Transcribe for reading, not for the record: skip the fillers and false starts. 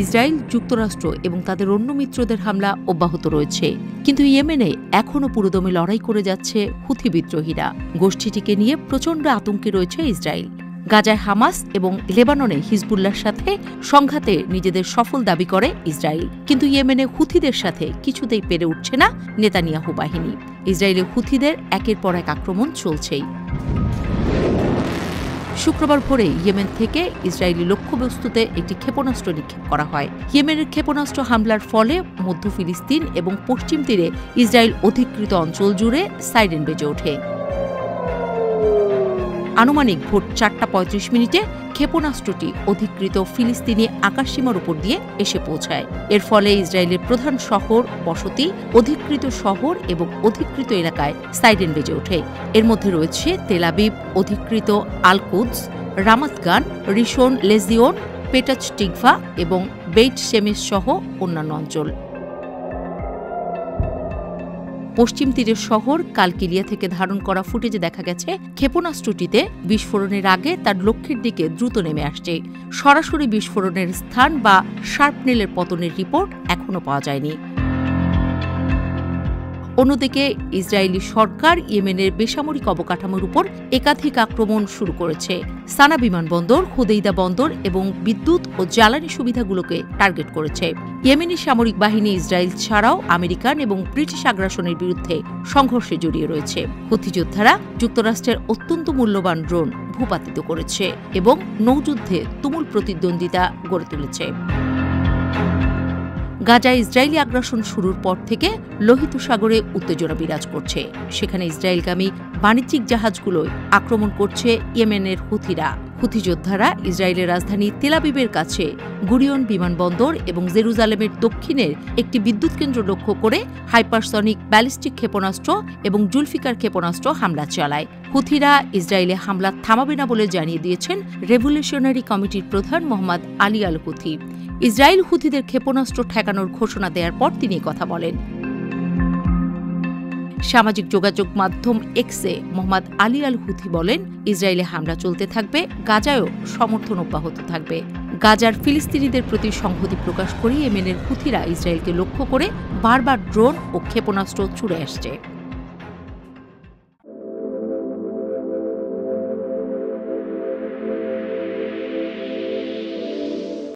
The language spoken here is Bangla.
ইসরায়েল, যুক্তরাষ্ট্র এবং তাদের অন্য মিত্রদের হামলা অব্যাহত রয়েছে, কিন্তু ইয়েমেনে এখনও পুরোদমে লড়াই করে যাচ্ছে হুথি বিদ্রোহীরা। গোষ্ঠীটিকে নিয়ে প্রচণ্ড আতঙ্কে রয়েছে ইসরায়েল। গাজায় হামাস এবং লেবাননে হিজবুল্লাহর সাথে সংঘাতে নিজেদের সফল দাবি করে ইসরায়েল, কিন্তু ইয়েমেনে হুথিদের সাথে কিছুতেই পেরে উঠছে না নেতানিয়াহু বাহিনী। ইসরায়েলে হুথিদের একের পর এক আক্রমণ চলছেই। শুক্রবার ভোরে ইয়েমেন থেকে ইসরায়েলি লক্ষ্যবস্তুতে একটি ক্ষেপণাস্ত্র নিক্ষেপ করা হয়। ইয়েমেনের ক্ষেপণাস্ত্র হামলার ফলে মধ্য ফিলিস্তিন এবং পশ্চিম তীরে ইসরায়েল অধিকৃত অঞ্চল জুড়ে সাইরেন বেজে ওঠে। আনুমানিক ভোর ৪:৩৫ ক্ষেপণাস্ত্রটি অধিকৃত ফিলিস্তিনি আকাশসীমার উপর দিয়ে এসে পৌঁছায়। এর ফলে ইসরায়েলের প্রধান শহর, বসতি, অধিকৃত শহর এবং অধিকৃত এলাকায় সাইরেন বেজে ওঠে। এর মধ্যে রয়েছে তেল আবিব, অধিকৃত আল কুদস, রামাত গান, রিশন লেজিওন, পেটাচ টিকভা এবং বেইট শেমেশ সহ অন্যান্য অঞ্চল। পশ্চিম তীরের শহর কালকিলিয়া থেকে ধারণ করা ফুটেজে দেখা গেছে ক্ষেপণাস্ত্রটিতে বিস্ফোরণের আগে তার লক্ষ্যের দিকে দ্রুত নেমে আসছে। সরাসরি বিস্ফোরণের স্থান বা শার্পনেলের পতনের রিপোর্ট এখনও পাওয়া যায়নি। অন্যদিকে ইসরায়েলি সরকার ইয়েমেনের বেসামরিক অবকাঠামোর উপর একাধিক আক্রমণ শুরু করেছে। সানা বিমানবন্দর, হুদেইদা বন্দর এবং বিদ্যুৎ ও জ্বালানি সুবিধাগুলোকে টার্গেট করেছে। ইয়েমেনি সামরিক বাহিনী ইসরায়েল ছাড়াও আমেরিকান এবং ব্রিটিশ আগ্রাসনের বিরুদ্ধে সংঘর্ষে জড়িয়ে রয়েছে। হুথি যোদ্ধারা যুক্তরাষ্ট্রের অত্যন্ত মূল্যবান ড্রোন ভূপাতিত করেছে এবং নৌযুদ্ধে তুমুল প্রতিদ্বন্দ্বিতা গড়ে তুলেছে। গাজায় ইসরায়েলি আগ্রাসন শুরুর পর থেকে লোহিত সাগরে উত্তেজনা বিরাজ করছে। সেখানে ইসরায়েলগামী বাণিজ্যিক জাহাজগুলোয় আক্রমণ করছে ইয়েমেনের হুথিরা। হুথি যোদ্ধারা ইসরায়েলের রাজধানী তেল আবিবের কাছে গুরিয়ন বিমানবন্দর এবং জেরুজালেমের দক্ষিণের একটি বিদ্যুৎ কেন্দ্র লক্ষ্য করে হাইপারসনিক ব্যালিস্টিক ক্ষেপণাস্ত্র এবং জুলফিকার ক্ষেপণাস্ত্র হামলা চালায়। হুথিরা ইসরায়েলে হামলা থামাবে না বলে জানিয়ে দিয়েছেন রেভলিউশনারি কমিটির প্রধান Mohammad Ali al Houthi. Israel হুথিদের ক্ষেপণাস্ত্র ঠেকানোর ঘোষণা দেওয়ার পর তিনি কথা বলেন। সামাজিক যোগাযোগ মাধ্যম এক্সে মোহাম্মদ আলী আল হুথি বলেন, ইসরায়েলে হামলা চলতে থাকবে, গাজায়ও সমর্থন অব্যাহত থাকবে। গাজার ফিলিস্তিনিদের প্রতি সংহতি প্রকাশ করে ইয়েমেনের হুথিরা ইসরায়েলকে লক্ষ্য করে বারবার ড্রোন ও ক্ষেপণাস্ত্র ছুড়ে আসছে।